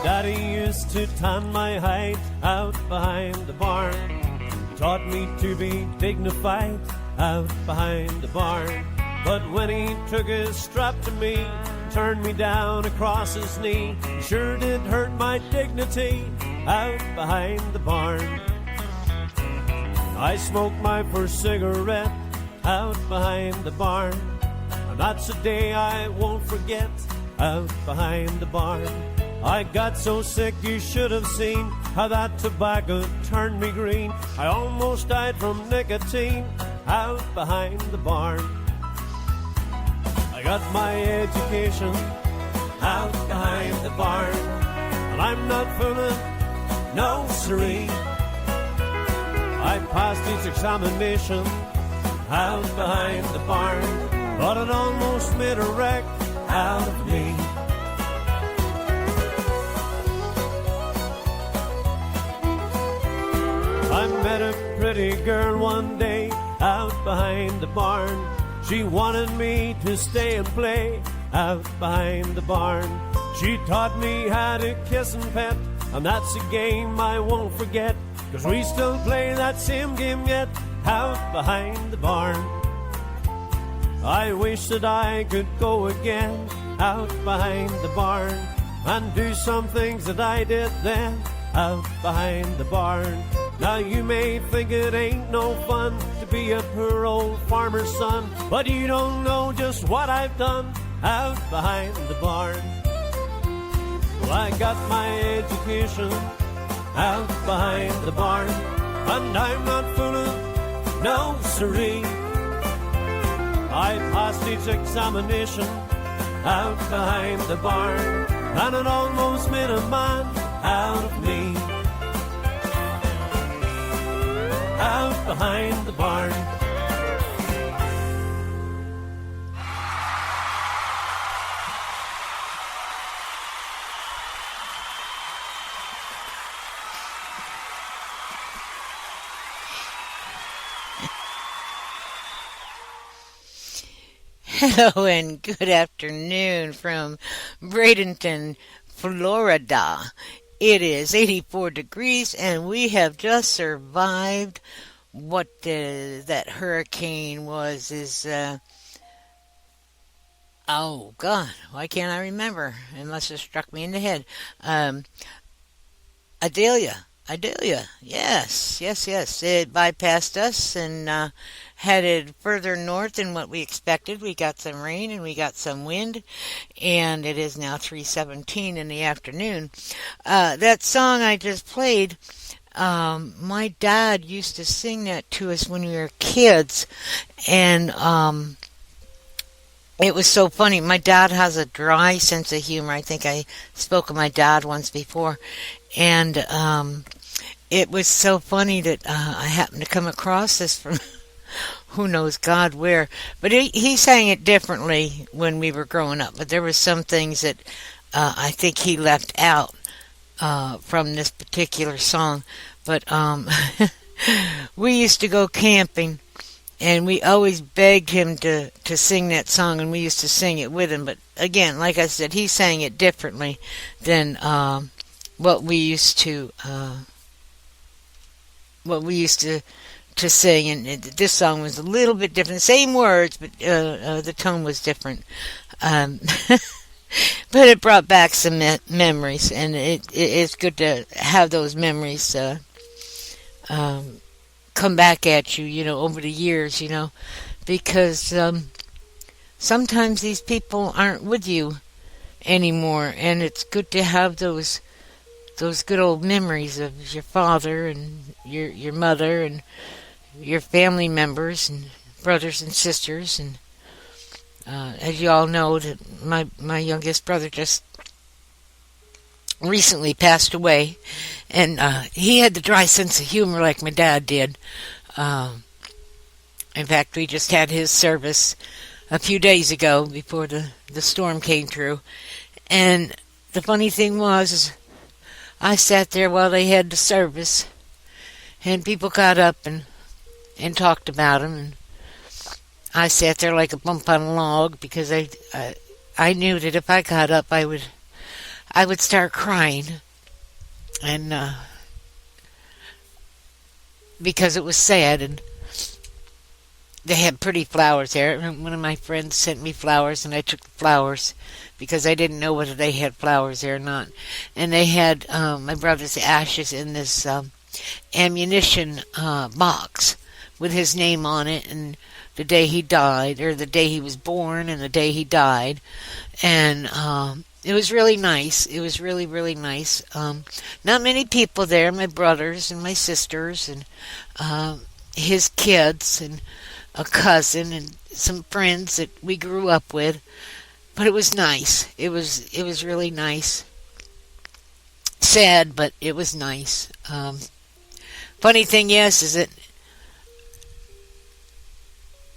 Daddy used to tan my hide out behind the barn. Taught me to be dignified out behind the barn. But when he took his strap to me, turned me down across his knee, he sure did hurt my dignity out behind the barn. I smoked my first cigarette out behind the barn, and that's a day I won't forget out behind the barn. I got so sick you should have seen how that tobacco turned me green. I almost died from nicotine out behind the barn. I got my education out behind the barn, and I'm not fooling, no siree. I passed each examination out behind the barn, but it almost made a wreck out of me. I met a pretty girl one day out behind the barn. She wanted me to stay and play out behind the barn. She taught me how to kiss and pet, and that's a game I won't forget, 'cause we still play that same game yet out behind the barn. I wish that I could go again out behind the barn and do some things that I did then out behind the barn. Now you may think it ain't no fun to be a poor old farmer's son, but you don't know just what I've done out behind the barn. Well, I got my education out behind the barn, and I'm not fooling, no siree. I passed each examination out behind the barn, and it almost made a man out of me. Out behind the barn. Hello and good afternoon from Bradenton, Florida. It is 84 degrees and we have just survived what that hurricane was. Oh God, why can't I remember? Unless it struck me in the head. Idalia, yes. It bypassed us and headed further north than what we expected. We got some rain and we got some wind, and it is now 3:17 in the afternoon. That song I just played, my dad used to sing that to us when we were kids, and it was so funny. My dad has a dry sense of humor. I think I spoke of my dad once before, and it was so funny that I happened to come across this from who knows God where. But he sang it differently when we were growing up. But there were some things that I think he left out from this particular song. But we used to go camping, and we always begged him to sing that song, and we used to sing it with him. But again, like I said, he sang it differently than what we used to sing, and this song was a little bit different. Same words, but the tone was different. But it brought back some memories, and it's good to have those memories come back at you, over the years, because sometimes these people aren't with you anymore, and it's good to have those good old memories of your father and your mother and your family members and brothers and sisters. And as you all know, that my youngest brother just recently passed away, and he had the dry sense of humor like my dad did. In fact, we just had his service a few days ago before the storm came through, and the funny thing was, I sat there while they had the service, and people got up and talked about him, and I sat there like a bump on a log, because I knew that if I got up, I I would start crying, and because it was sad, and they had pretty flowers there. And one of my friends sent me flowers, and I took the flowers because I didn't know whether they had flowers there or not. And they had my brother's ashes in this ammunition box with his name on it, and the day he died, or the day he was born, and the day he died. And it was really nice. It was really, really nice. Not many people there, my brothers and my sisters, and his kids, and a cousin, and some friends that we grew up with. But it was nice. It was really nice. Sad, but it was nice. Funny thing is that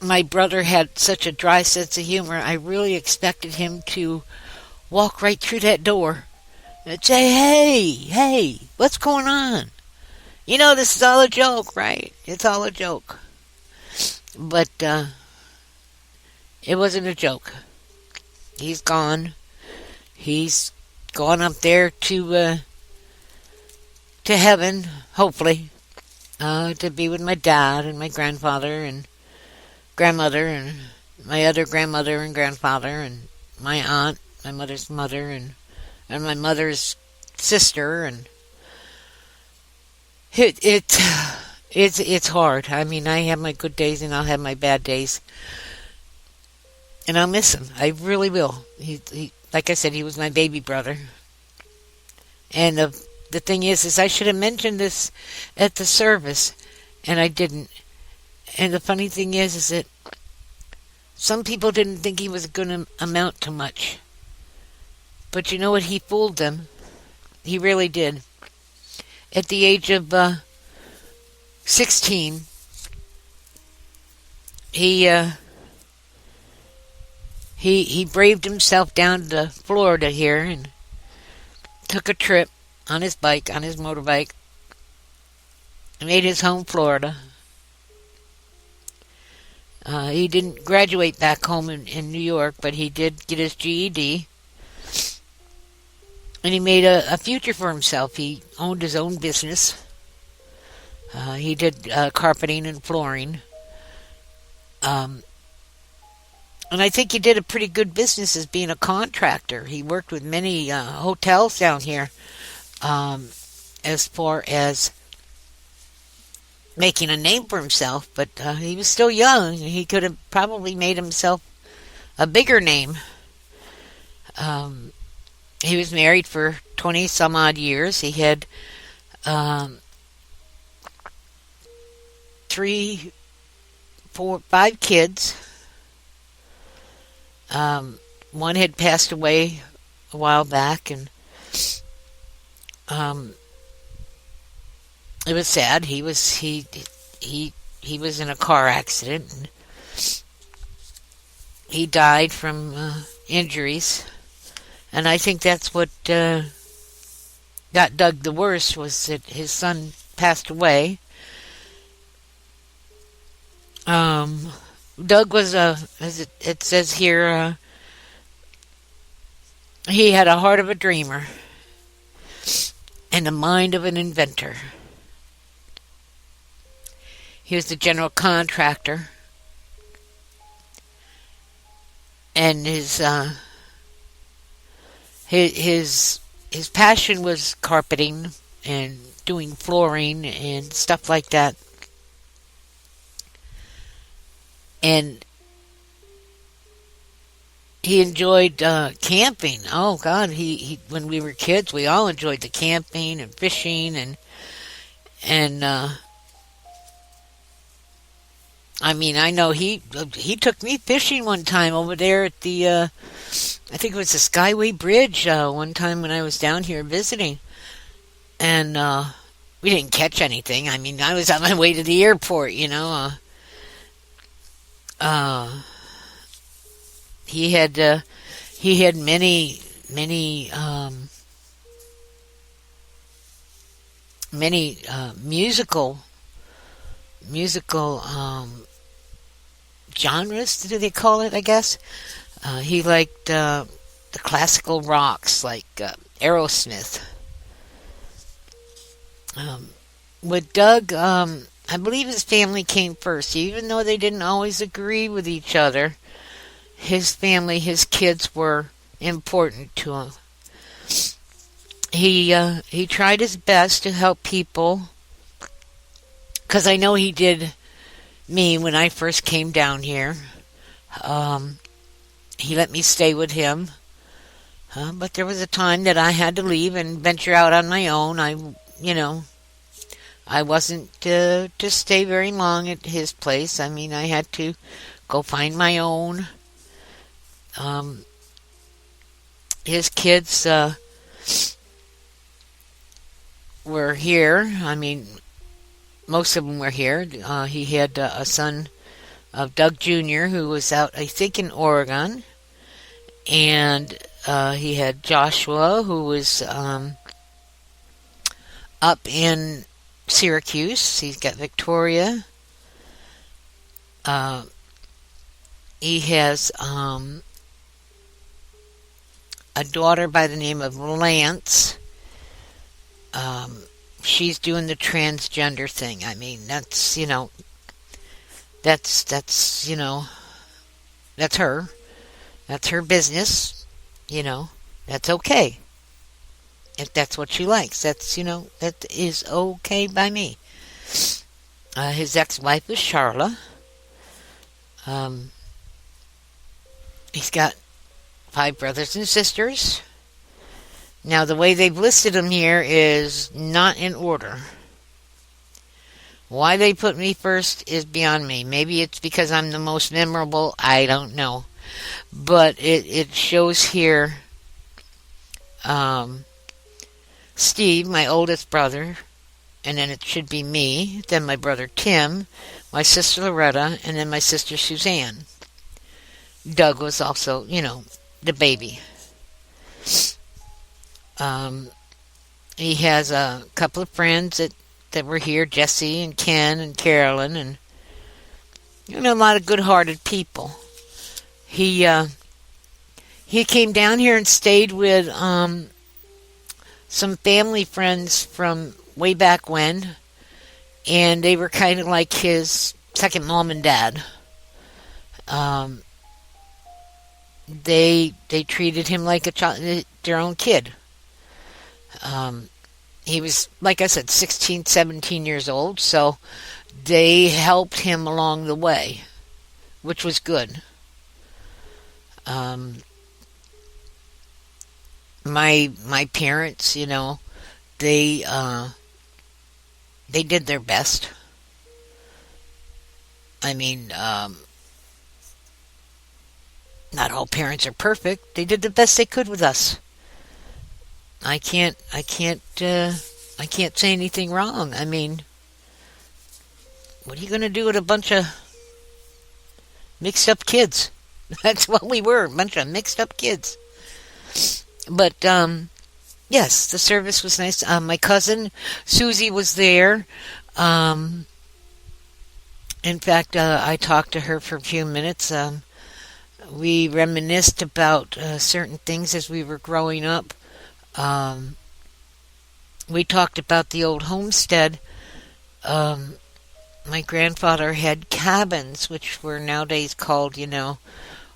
my brother had such a dry sense of humor. I really expected him to walk right through that door and say, hey, what's going on? You know, this is all a joke, right? It's all a joke. But it wasn't a joke. He's gone. He's gone up there to heaven, hopefully, to be with my dad and my grandfather and grandmother and my other grandmother and grandfather and my aunt, my mother's mother, and my mother's sister. And it's hard. I mean, I have my good days and I'll have my bad days, and I'll miss him. I really will. He like I said, he was my baby brother. And the thing is I should have mentioned this at the service, and I didn't. And the funny thing is that some people didn't think he was going to amount to much. But you know what? He fooled them. He really did. At the age of 16, he braved himself down to Florida here and took a trip on his motorbike, and made his home Florida. He didn't graduate back home in New York, but he did get his GED. And he made a future for himself. He owned his own business. He did carpeting and flooring. And I think he did a pretty good business as being a contractor. He worked with many hotels down here as far as making a name for himself. But he was still young. He could have probably made himself a bigger name. He was married for 20 some odd years. He had 3, 4, 5 kids. One had passed away a while back, and it was sad. He was in a car accident, and he died from injuries. And I think that's what got Doug the worst, was that his son passed away. Doug was as it says here, he had a heart of a dreamer and the mind of an inventor. He was the general contractor, and his passion was carpeting and doing flooring and stuff like that. And he enjoyed camping. Oh God, he when we were kids, we all enjoyed the camping and fishing and I mean, I know he took me fishing one time over there at the I think it was the Skyway Bridge one time when I was down here visiting, and we didn't catch anything. I mean, I was on my way to the airport, you know. He had many musical genres, do they call it, I guess. He liked the classical rocks like Aerosmith. With Doug, I believe his family came first. Even though they didn't always agree with each other, his family, his kids were important to him. He tried his best to help people, because I know he did me when I first came down here. He let me stay with him, but there was a time that I had to leave and venture out on my own. I wasn't to stay very long at his place. I mean, I had to go find my own. His kids were here. I mean, most of them were here. He had a son of Doug Jr., who was out, I think, in Oregon. And he had Joshua, who was up in Syracuse. He's got Victoria. He has a daughter by the name of Lance. She's doing the transgender thing. I mean, that's her. That's her business. That's okay. If that's what she likes, that is okay by me. His ex-wife is Charla. He's got 5 brothers and sisters. Now, the way they've listed them here is not in order. Why they put me first is beyond me. Maybe it's because I'm the most memorable. I don't know. But it shows here Steve, my oldest brother, and then it should be me, then my brother Tim, my sister Loretta, and then my sister Suzanne. Doug was also, the baby. He has a couple of friends that were here, Jesse and Ken and Carolyn, and a lot of good-hearted people. He came down here and stayed with some family friends from way back when, and they were kind of like his second mom and dad. They treated him like a child, their own kid. He was, like I said, 16, 17 years old, so they helped him along the way, which was good. My parents, they did their best. I mean, not all parents are perfect. They did the best they could with us. I can't say anything wrong. I mean, what are you going to do with a bunch of mixed up kids? That's what we were, a bunch of mixed up kids. But, yes, the service was nice. My cousin, Susie, was there. In fact, I talked to her for a few minutes. We reminisced about certain things as we were growing up. We talked about the old homestead. My grandfather had cabins, which were nowadays called,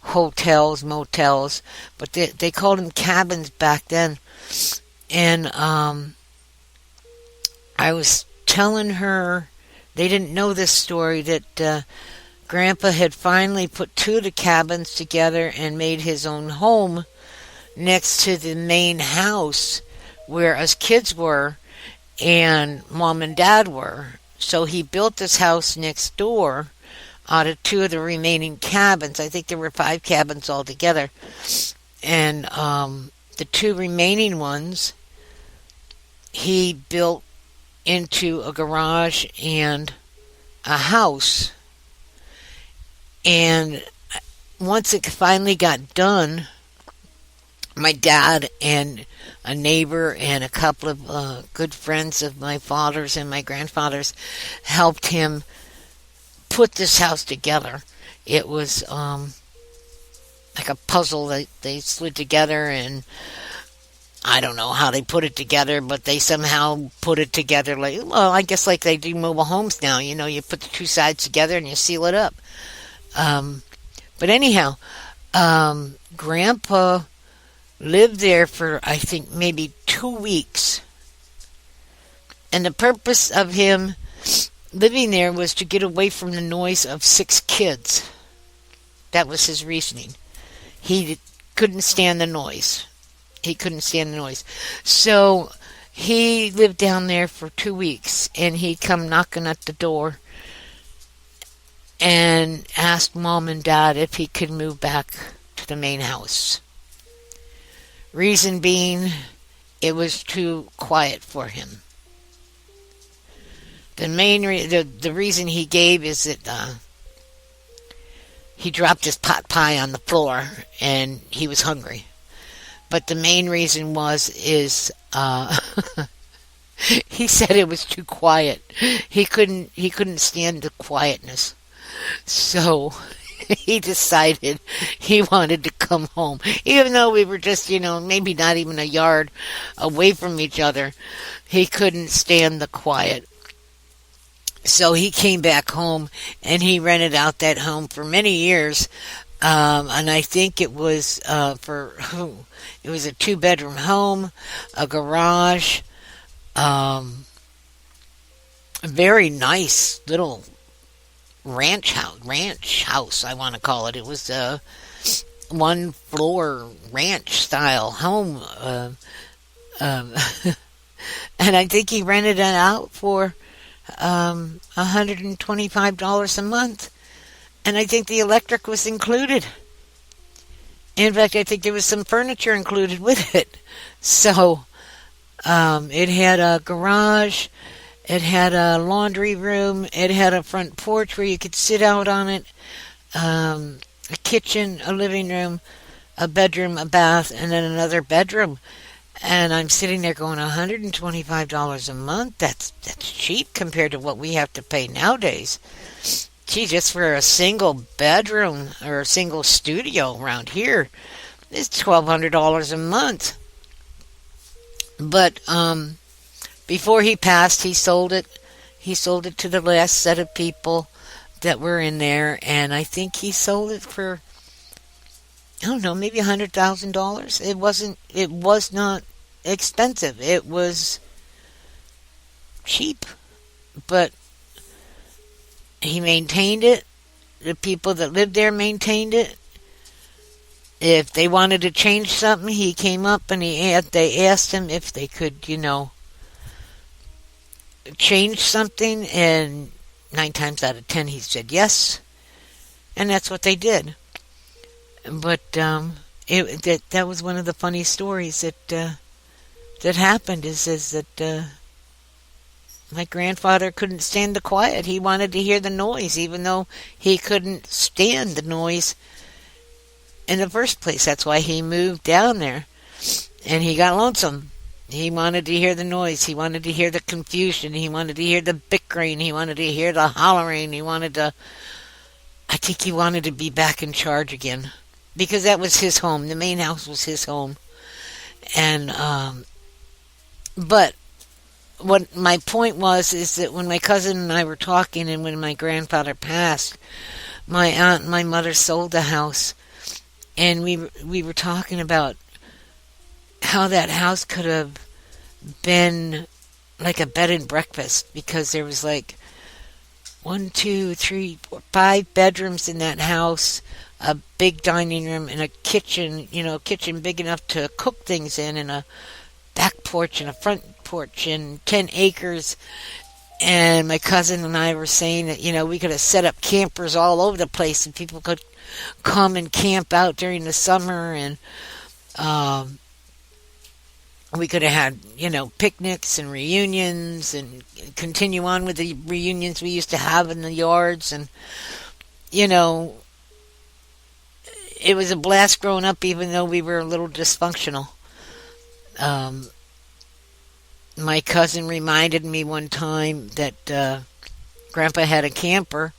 hotels, motels, but they called them cabins back then. And I was telling her, they didn't know this story, that Grandpa had finally put 2 of the cabins together and made his own home next to the main house where us kids were and Mom and Dad were. So he built this house next door out of 2 of the remaining cabins. I think there were 5 cabins altogether. And the 2 remaining ones he built into a garage and a house. And once it finally got done, my dad and a neighbor and a couple of good friends of my father's and my grandfather's helped him put this house together. It was like a puzzle that they slid together, and I don't know how they put it together, but they somehow put it together like, well, I guess like they do mobile homes now. You know, you put the two sides together and you seal it up. But anyhow, Grandpa lived there for, I think, maybe 2 weeks. And the purpose of him living there was to get away from the noise of 6 kids. That was his reasoning. He couldn't stand the noise. He couldn't stand the noise. So he lived down there for 2 weeks, and he'd come knocking at the door and asked Mom and Dad if he could move back to the main house. Reason being, it was too quiet for him. The reason he gave is that he dropped his pot pie on the floor and he was hungry. But the main reason is he said it was too quiet. He couldn't stand the quietness. So he decided he wanted to come home. Even though we were just, maybe not even a yard away from each other, he couldn't stand the quiet. So he came back home and he rented out that home for many years. And I think it was it was a 2-bedroom home, a garage, a very nice little ranch house, I want to call it. It was a 1-floor ranch style home. And I think he rented it out for $125 a month. And I think the electric was included. In fact, I think there was some furniture included with it. So it had a garage, it had a laundry room, it had a front porch where you could sit out on it, a kitchen, a living room, a bedroom, a bath, and then another bedroom. And I'm sitting there going, $125 a month? That's cheap compared to what we have to pay nowadays. Gee, just for a single bedroom or a single studio around here, it's $1,200 a month. But before he passed, he sold it. He sold it to the last set of people that were in there, and I think he sold it for, I don't know, maybe $100,000. It was not expensive. It was cheap, but he maintained it. The people that lived there maintained it. If they wanted to change something, he came up and they asked him if they could, change something, and 9 times out of 10 he said yes, and that's what they did. But that was one of the funny stories that happened. Is that my grandfather couldn't stand the quiet. He wanted to hear the noise, even though he couldn't stand the noise in the first place. That's why he moved down there, and he got lonesome. He wanted to hear the noise. He wanted to hear the confusion. He wanted to hear the bickering. He wanted to hear the hollering. I think he wanted to be back in charge again, because that was his home. The main house was his home. And but what my point is that when my cousin and I were talking, and when my grandfather passed, my aunt and my mother sold the house, and we were talking about how that house could have been like a bed and breakfast, because there was like 1, 2, 3, 4, 5 bedrooms in that house, a big dining room, and a kitchen, kitchen big enough to cook things in, and a back porch and a front porch, and 10 acres. And my cousin and I were saying that, we could have set up campers all over the place, and people could come and camp out during the summer, and we could have had, picnics and reunions, and continue on with the reunions we used to have in the yards. And, it was a blast growing up, even though we were a little dysfunctional. My cousin reminded me one time that Grandpa had a camper,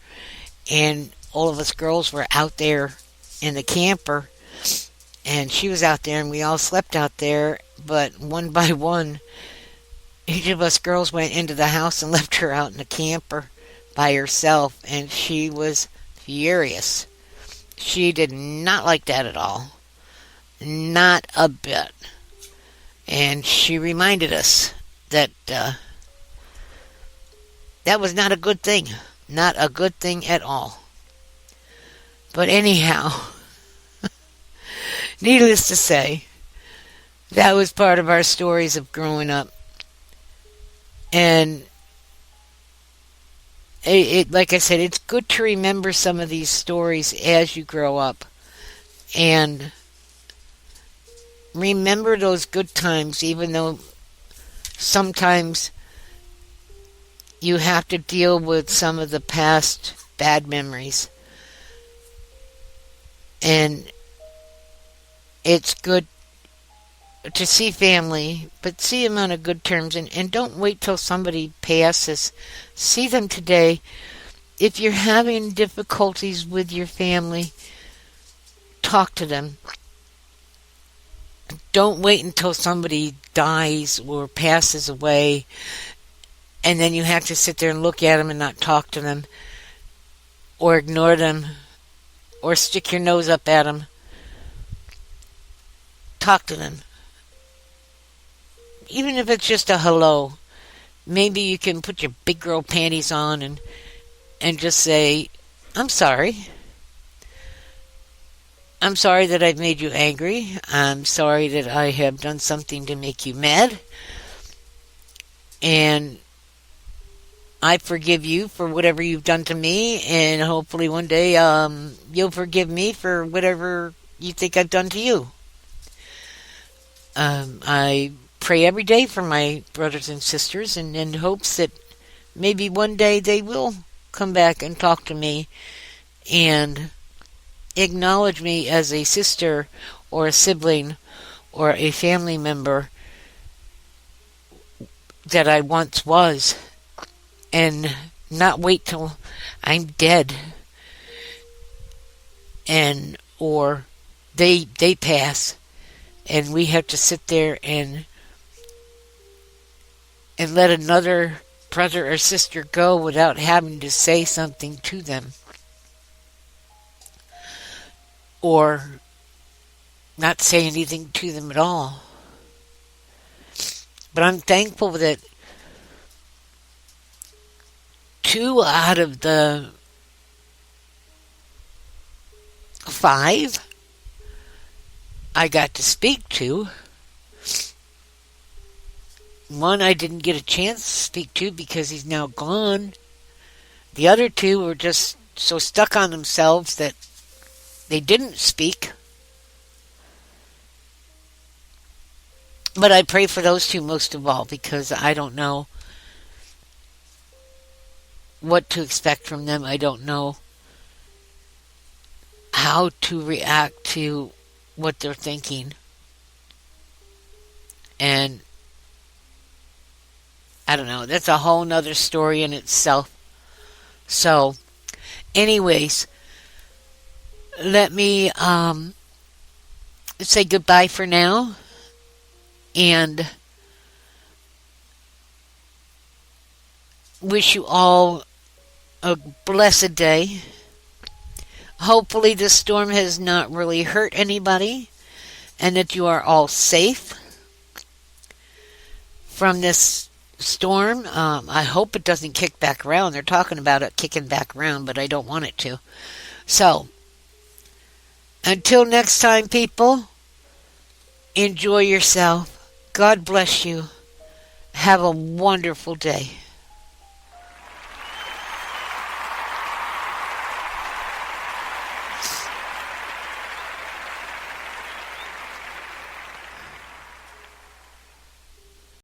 and all of us girls were out there in the camper, and she was out there, and we all slept out there, but one by one, each of us girls went into the house and left her out in the camper by herself, and she was furious. She did not like that at all. Not a bit. And she reminded us that that was not a good thing. Not a good thing at all. But anyhow, needless to say, that was part of our stories of growing up. And like I said, it's good to remember some of these stories as you grow up. And remember those good times, even though sometimes you have to deal with some of the past bad memories. And it's good to see family, but see them on a good terms, and don't wait till somebody passes. See them today. If you're having difficulties with your family, talk to them. Don't wait until somebody dies or passes away, and then you have to sit there and look at them and not talk to them, or ignore them, or stick your nose up at them. Talk to them. Even if it's just a hello. Maybe you can put your big girl panties on and just say, I'm sorry. I'm sorry that I've made you angry. I'm sorry that I have done something to make you mad. And I forgive you for whatever you've done to me, and hopefully one day you'll forgive me for whatever you think I've done to you. I pray every day for my brothers and sisters, and in hopes that maybe one day they will come back and talk to me and acknowledge me as a sister or a sibling or a family member that I once was, and not wait till I'm dead and or they pass and we have to sit there and let another brother or sister go without having to say something to them, or not say anything to them at all. But I'm thankful that 2 out of the 5 I got to speak to. One I didn't get a chance to speak to because he's now gone. The other 2 were just so stuck on themselves that they didn't speak. But I pray for those 2 most of all, because I don't know what to expect from them. I don't know how to react to what they're thinking. And I don't know. That's a whole nother story in itself. So, anyways, let me say goodbye for now. And wish you all a blessed day. Hopefully this storm has not really hurt anybody, and that you are all safe from this storm. I hope it doesn't kick back around. They're talking about it kicking back around, but I don't want it to. So, until next time, people, enjoy yourself. God bless you. Have a wonderful day.